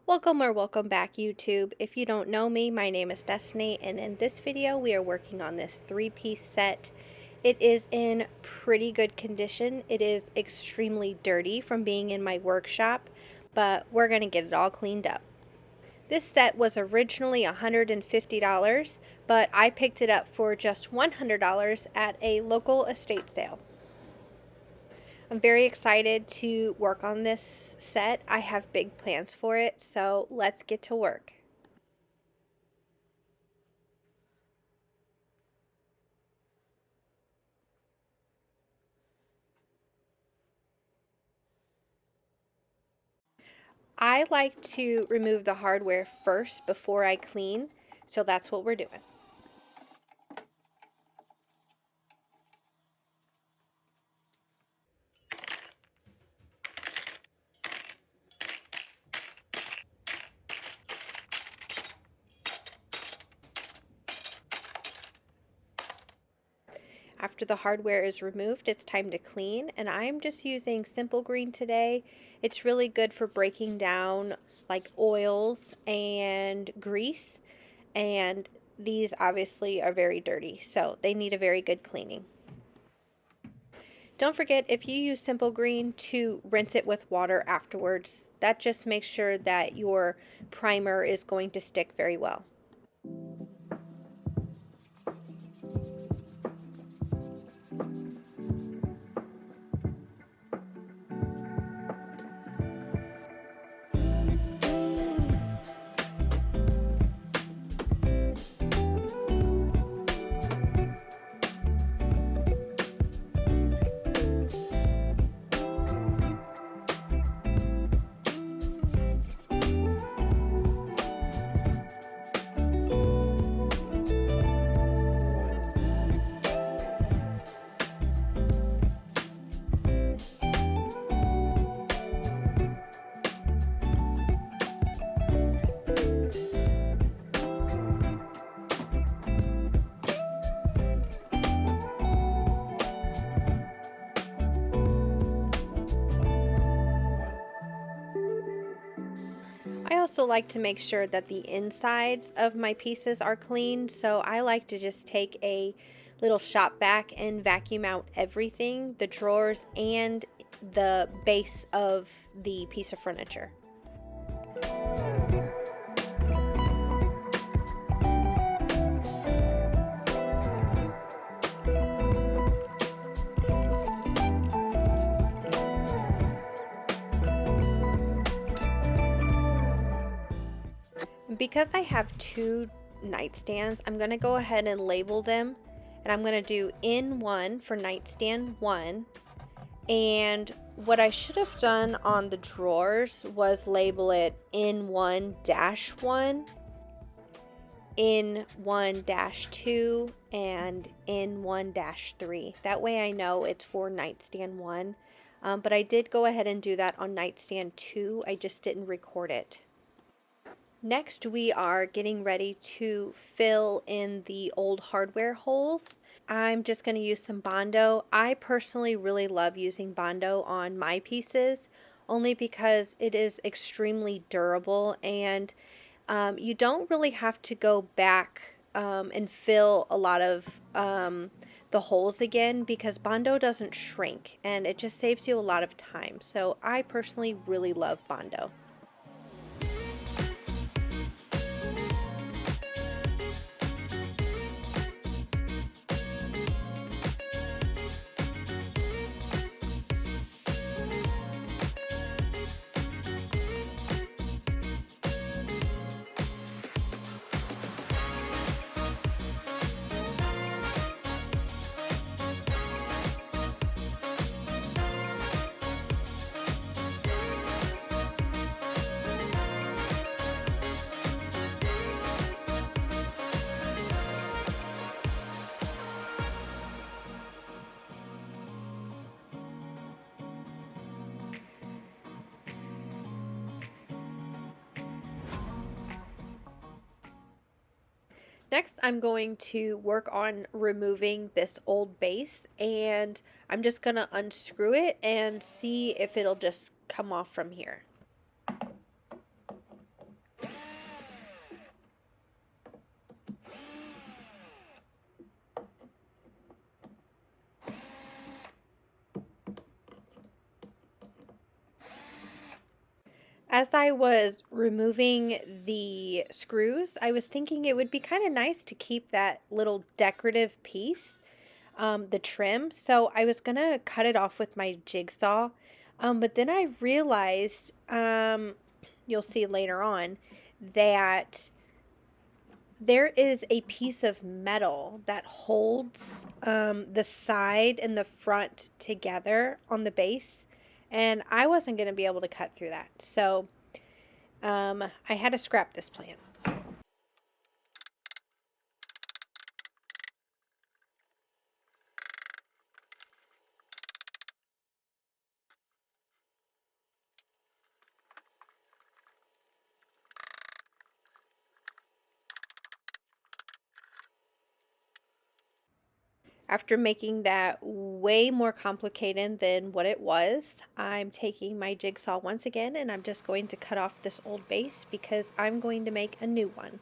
Welcome or welcome back, YouTube. If you don't know me, my name is Destiny, and in this video we are working on this three-piece set. It is in pretty good condition. It is extremely dirty from being in my workshop, but we're going to get it all cleaned up. This set was originally $150, but I picked it up for just $100 at a local estate sale. I'm very excited to work on this set. I have big plans for it, so let's get to work. I like to remove the hardware first before I clean, so that's what we're doing. After the hardware is removed, it's time to clean, and I'm just using Simple Green today. It's really good for breaking down like oils and grease, and these obviously are very dirty, so they need a very good cleaning. Don't forget, if you use Simple Green, to rinse it with water afterwards. That just makes sure that your primer is going to stick very well. I also like to make sure that the insides of my pieces are clean, so I like to just take a little shop vac and vacuum out everything, the drawers and the base of the piece of furniture. Because I have two nightstands, I'm going to go ahead and label them, and I'm going to do N1 for nightstand 1. And what I should have done on the drawers was label it N1-1, N1-2, and N1-3. That way I know it's for nightstand 1. But I did go ahead and do that on nightstand 2. I just didn't record it. Next, we are getting ready to fill in the old hardware holes. I'm just going to use some Bondo. I personally really love using Bondo on my pieces, only because it is extremely durable, and you don't really have to go back and fill a lot of the holes again, because Bondo doesn't shrink, and it just saves you a lot of time. So I personally really love Bondo. Next, I'm going to work on removing this old base, and I'm just going to unscrew it and see if it'll just come off from here. As I was removing the screws, I was thinking it would be kind of nice to keep that little decorative piece, the trim. So I was going to cut it off with my jigsaw. But then I realized, you'll see later on, that there is a piece of metal that holds the side and the front together on the base. And I wasn't going to be able to cut through that. So I had to scrap this plan. After making that way more complicated than what it was, I'm taking my jigsaw once again and I'm just going to cut off this old base because I'm going to make a new one.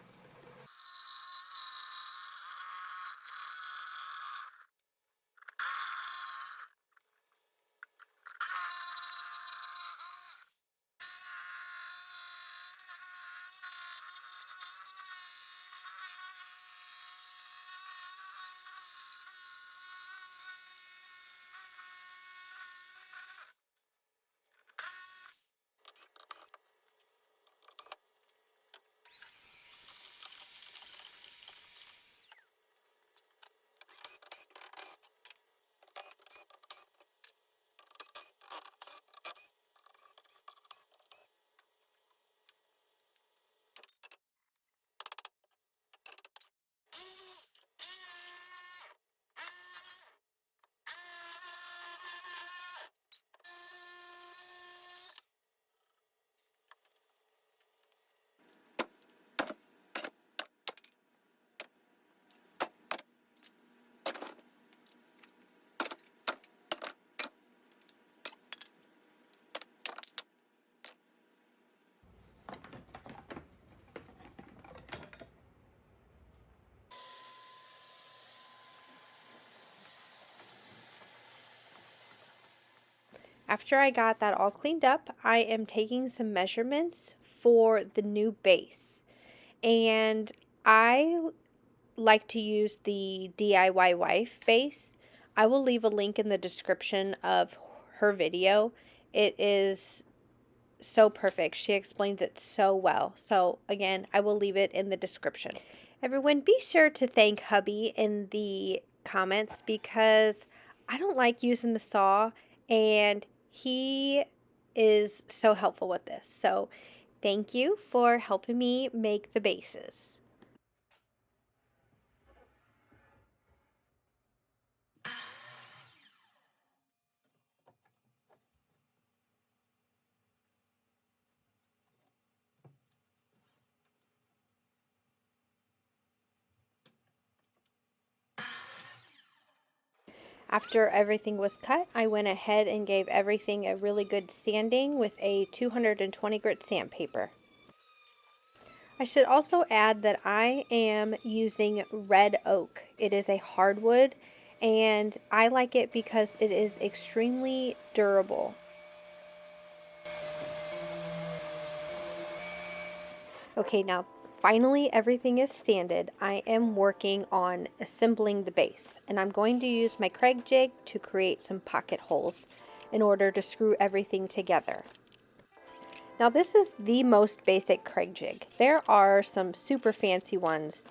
After I got that all cleaned up, I am taking some measurements for the new base. And I like to use the DIY wife base. I will leave a link in the description of her video. It is so perfect. She explains it so well. So again, I will leave it in the description. Everyone, be sure to thank hubby in the comments because I don't like using the saw and he is so helpful with this. So thank you for helping me make the bases. After everything was cut, I went ahead and gave everything a really good sanding with a 220 grit sandpaper. I should also add that I am using red oak. It is a hardwood and I like it because it is extremely durable. Okay, now finally everything is sanded. I am working on assembling the base and I'm going to use my Kreg jig to create some pocket holes in order to screw everything together. Now this is the most basic Kreg jig. There are some super fancy ones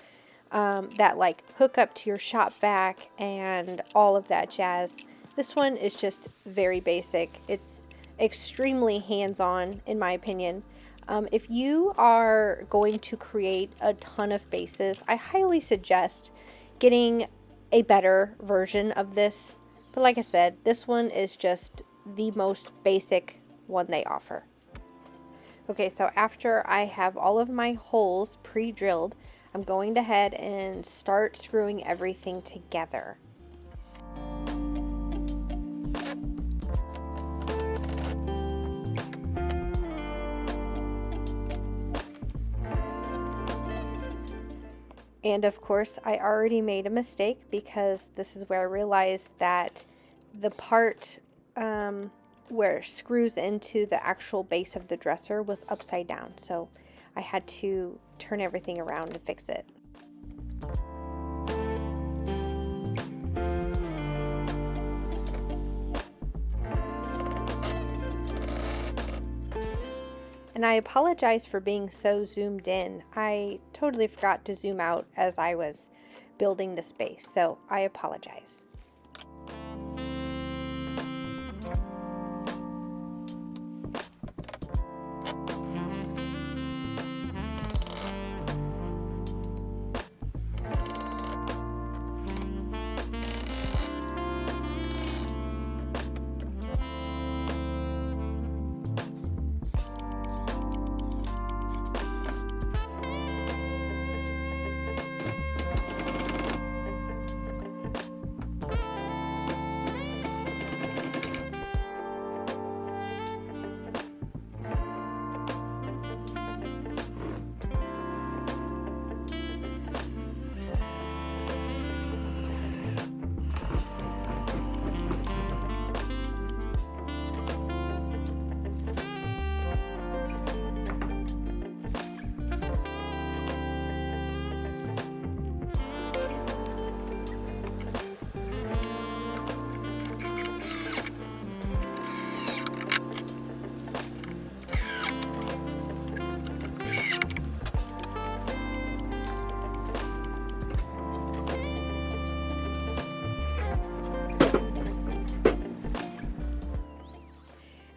that like hook up to your shop vac and all of that jazz. This one is just very basic. It's extremely hands-on in my opinion. If you are going to create a ton of bases, I highly suggest getting a better version of this. But like I said, this one is just the most basic one they offer. Okay, so after I have all of my holes pre-drilled, I'm going to head and start screwing everything together. And of course, I already made a mistake because this is where I realized that the part where it screws into the actual base of the dresser was upside down, so I had to turn everything around to fix it. And I apologize for being so zoomed in. I totally forgot to zoom out as I was building the space, so I apologize.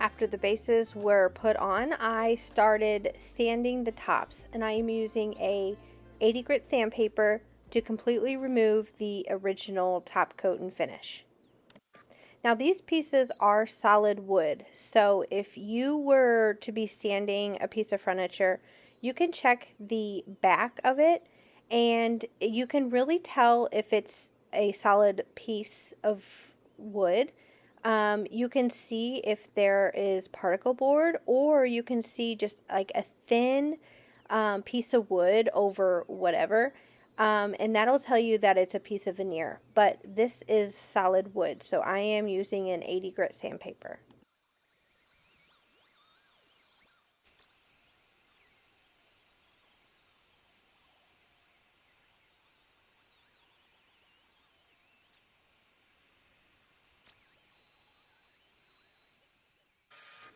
After the bases were put on, I started sanding the tops, and I am using a 80 grit sandpaper to completely remove the original top coat and finish. Now these pieces are solid wood, so if you were to be sanding a piece of furniture, you can check the back of it and you can really tell if it's a solid piece of wood. You can see if there is particle board, or you can see just like a thin piece of wood over whatever. And that'll tell you that it's a piece of veneer, but this is solid wood, so I am using an 80 grit sandpaper.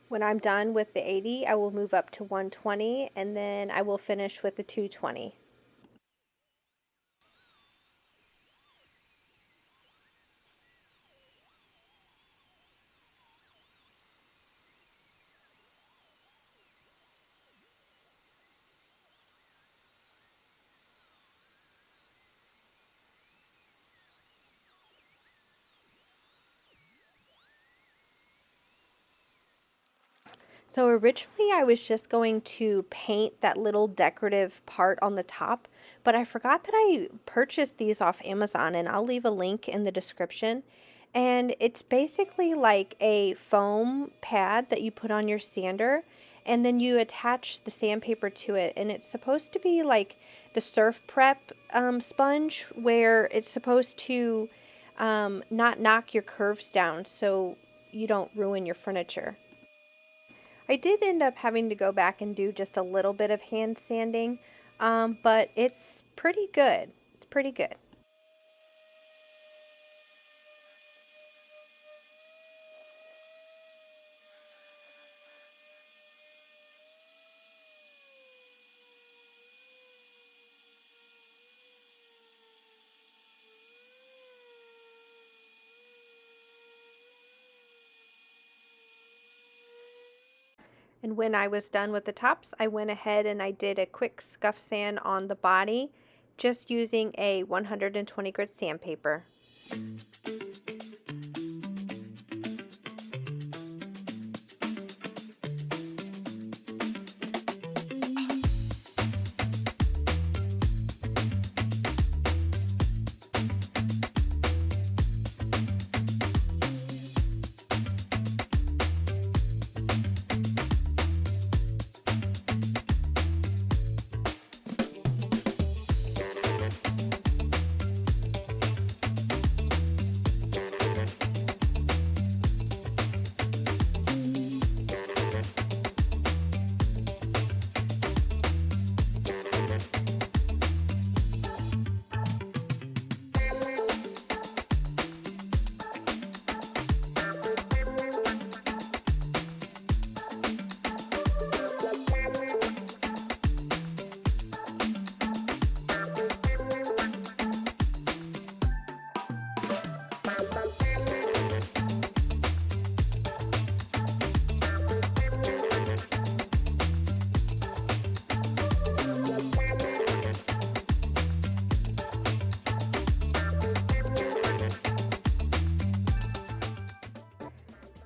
When I'm done with the 80, I will move up to 120, and then I will finish with the 220. So originally I was just going to paint that little decorative part on the top, but I forgot that I purchased these off Amazon, and I'll leave a link in the description. And it's basically like a foam pad that you put on your sander, and then you attach the sandpaper to it, and it's supposed to be like the surf prep sponge, where it's supposed to not knock your curves down so you don't ruin your furniture. I did end up having to go back and do just a little bit of hand sanding, but it's pretty good. It's pretty good. And when I was done with the tops, I went ahead and I did a quick scuff sand on the body, just using a 120 grit sandpaper.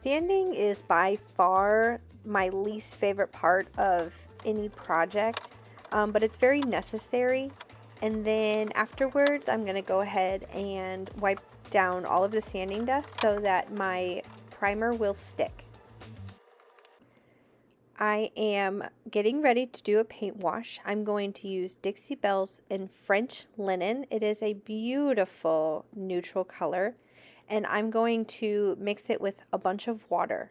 Sanding is by far my least favorite part of any project, but it's very necessary. And then afterwards, I'm going to go ahead and wipe down all of the sanding dust so that my primer will stick. I am getting ready to do a paint wash. I'm going to use Dixie Belle's in French Linen. It is a beautiful neutral color, and I'm going to mix it with a bunch of water.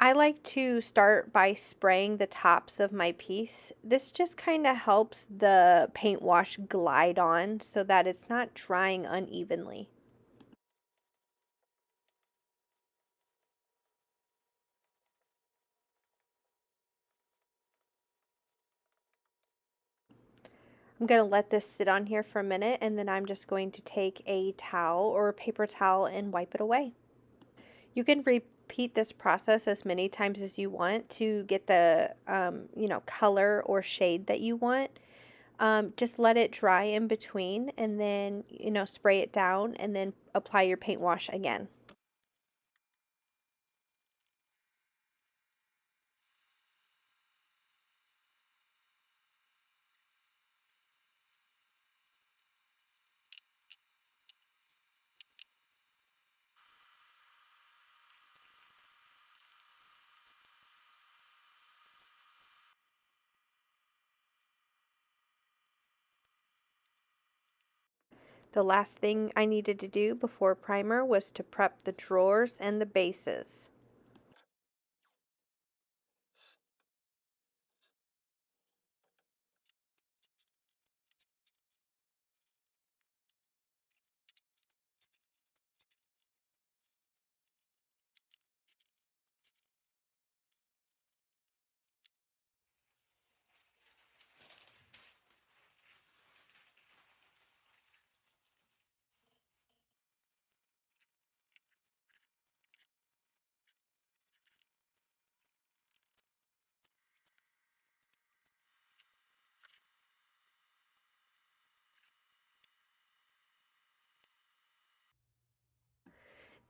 I like to start by spraying the tops of my piece. This just kind of helps the paint wash glide on so that it's not drying unevenly. I'm going to let this sit on here for a minute, and then I'm just going to take a towel or a paper towel and wipe it away. You can repeat this process as many times as you want to get the color or shade that you want. Just let it dry in between, and then spray it down and then apply your paint wash again. The last thing I needed to do before primer was to prep the drawers and the bases.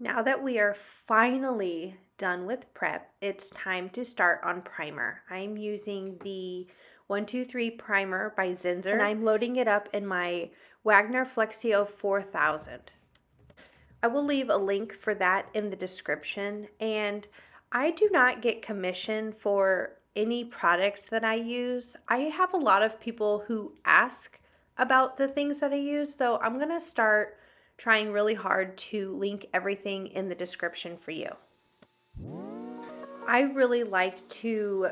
Now that we are finally done with prep, it's time to start on primer. I'm using the 123 primer by Zinsser, and I'm loading it up in my Wagner Flexio 4000. I will leave a link for that in the description, and I do not get commission for any products that I use. I have a lot of people who ask about the things that I use, so I'm going to start trying really hard to link everything in the description for you. I really like to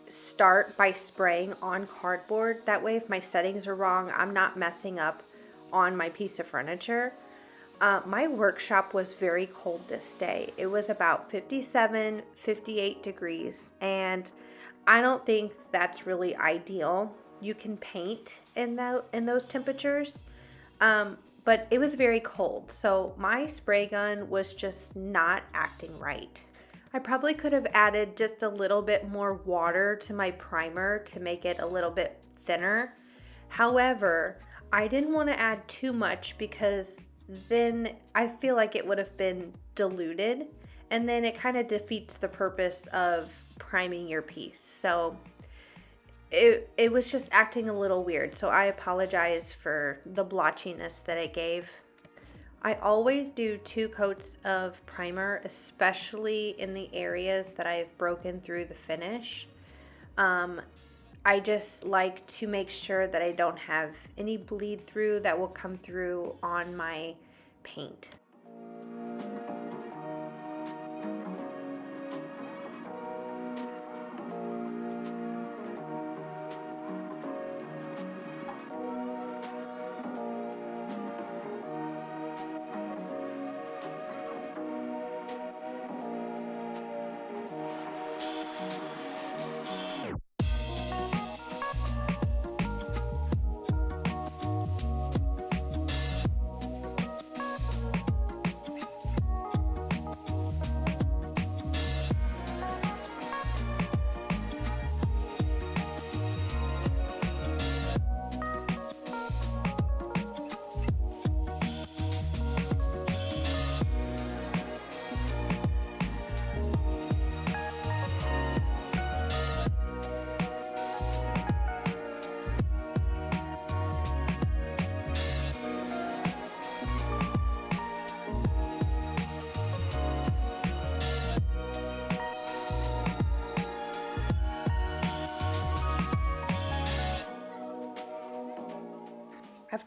start by spraying on cardboard. That way, if my settings are wrong, I'm not messing up on my piece of furniture. My workshop was very cold this day. It was about 57, 58 degrees, and I don't think that's really ideal. You can paint in those temperatures, but it was very cold, so my spray gun was just not acting right. I probably could have added just a little bit more water to my primer to make it a little bit thinner. However, I didn't want to add too much because then I feel like it would have been diluted, and then it kind of defeats the purpose of priming your piece. So it was just acting a little weird, so I apologize for the blotchiness that it gave. I always do 2 coats of primer, especially in the areas that I've broken through the finish. I just like to make sure that I don't have any bleed through that will come through on my paint.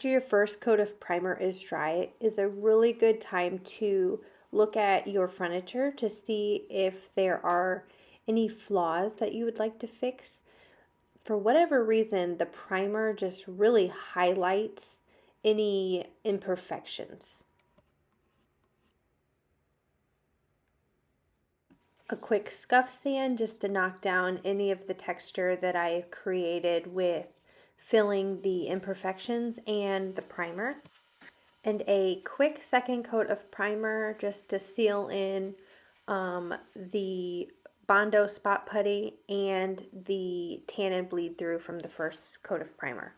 after your first coat of primer is dry is a really good time to look at your furniture to see if there are any flaws that you would like to fix. For whatever reason, the primer just really highlights any imperfections. A quick scuff sand just to knock down any of the texture that I created with filling the imperfections and the primer. And a quick second coat of primer just to seal in the Bondo spot putty and the tan and bleed through from the first coat of primer.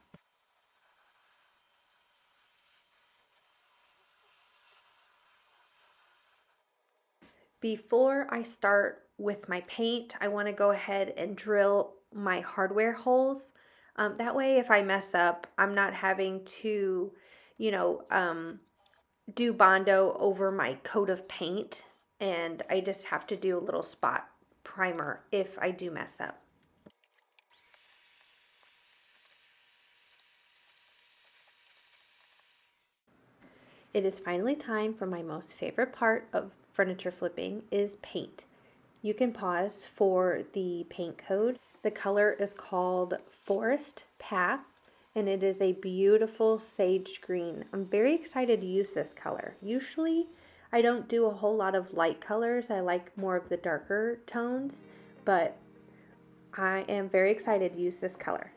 Before I start with my paint, I want to go ahead and drill my hardware holes. That way, if I mess up, I'm not having to, you know, do Bondo over my coat of paint, and I just have to do a little spot primer if I do mess up. It is finally time for my most favorite part of furniture flipping is paint. You can pause for the paint code. The color is called Forest Path and it is a beautiful sage green. I'm very excited to use this color. Usually I don't do a whole lot of light colors. I like more of the darker tones, but I am very excited to use this color.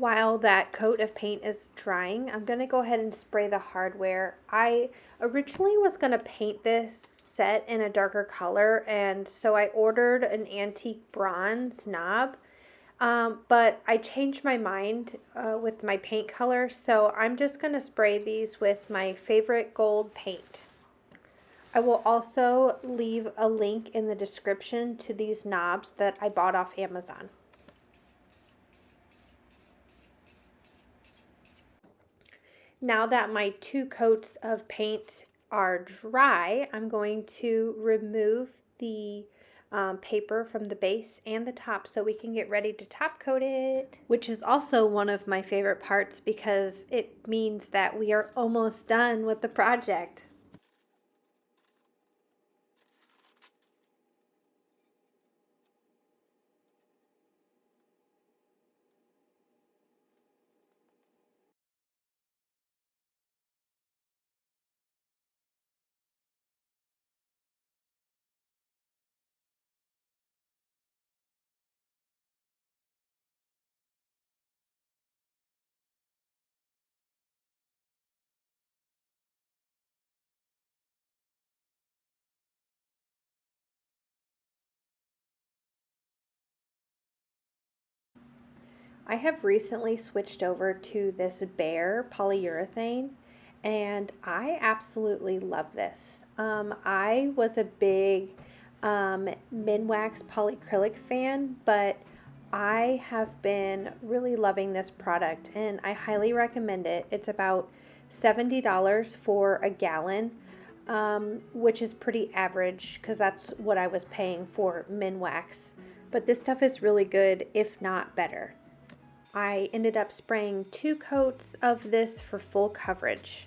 While that coat of paint is drying, I'm going to go ahead and spray the hardware. I originally was going to paint this set in a darker color, and so I ordered an antique bronze knob, but I changed my mind with my paint color, so I'm just going to spray these with my favorite gold paint. I will also leave a link in the description to these knobs that I bought off Amazon. Now that my 2 coats of paint are dry, I'm going to remove the paper from the base and the top so we can get ready to top coat it, which is also one of my favorite parts because it means that we are almost done with the project. I have recently switched over to this bare polyurethane and I absolutely love this. I was a big Minwax polyacrylic fan, but I have been really loving this product and I highly recommend it. It's about $70 for a gallon, which is pretty average because that's what I was paying for Minwax. But this stuff is really good, if not better. I ended up spraying 2 coats of this for full coverage.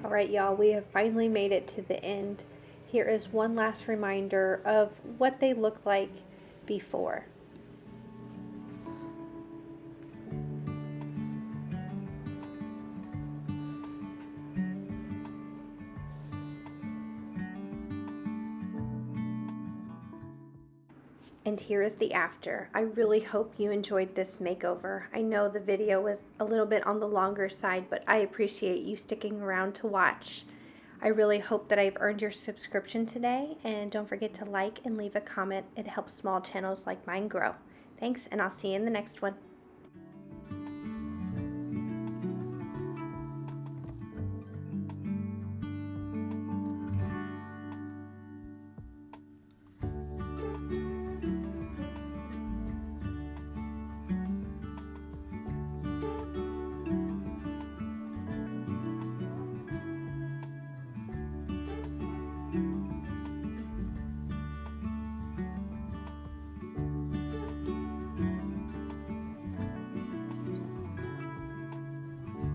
All right, y'all, we have finally made it to the end. Here is one last reminder of what they looked like before. And here is the after. I really hope you enjoyed this makeover. I know the video was a little bit on the longer side, but I appreciate you sticking around to watch. I really hope that I've earned your subscription today, and don't forget to like and leave a comment. It helps small channels like mine grow. Thanks, and I'll see you in the next one.